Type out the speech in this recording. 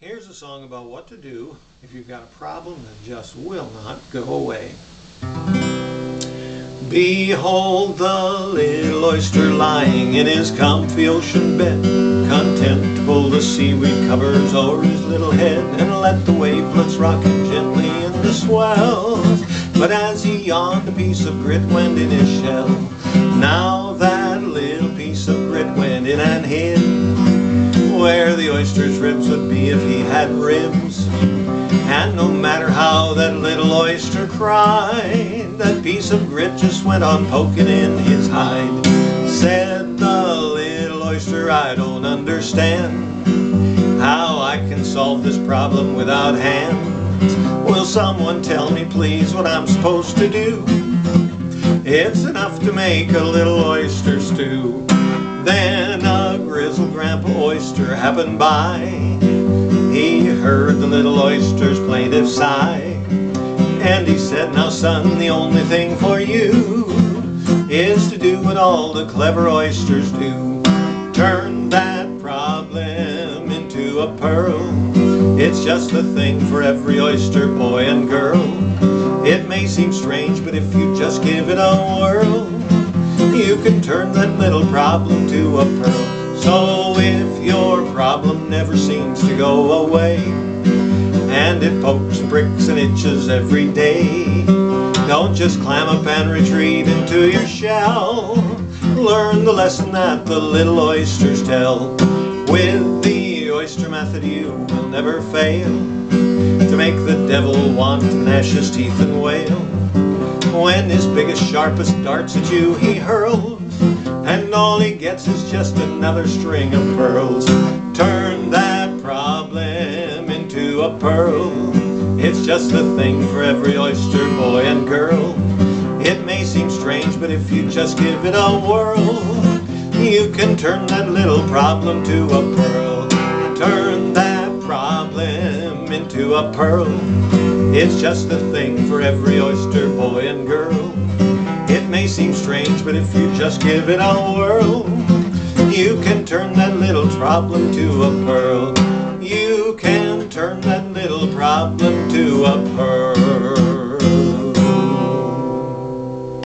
Here's a song about what to do if you've got a problem that just will not go away. Behold the little oyster lying in his comfy ocean bed, content to pull the seaweed covers over his little head and let the wavelets rock him gently in the swells. But as he yawned, a piece of grit went in his shell. Now that little piece of grit went in and hid where the oyster's ribs would be if he had ribs. And no matter how that little oyster cried, that piece of grit just went on poking in his hide. Said the little oyster, I don't understand how I can solve this problem without hands. Will someone tell me please what I'm supposed to do? It's enough to make a little oyster stew. Then a grizzled grandpa oyster happened by. He heard the little oyster's plaintive sigh, and he said, now son, the only thing for you is to do what all the clever oysters do. Turn that problem into a pearl. It's just the thing for every oyster boy and girl. It may seem strange, but if you just give it a whirl, you can turn that little problem to a pearl. So if your problem never seems to go away, and it pokes, pricks, and itches every day, don't just clam up and retreat into your shell. Learn the lesson that the little oysters tell. With the oyster method you will never fail to make the devil want to gnash his teeth and wail. When his biggest, sharpest darts at you he hurls, and all he gets is just another string of pearls. Turn that problem into a pearl. It's just the thing for every oyster boy and girl. It may seem strange, but if you just give it a whirl, you can turn that little problem to a pearl. Turn that problem into a pearl. It's just the thing for every oyster boy and girl. It may seem strange, but if you just give it a whirl, you can turn that little problem to a pearl. You can turn that little problem to a pearl.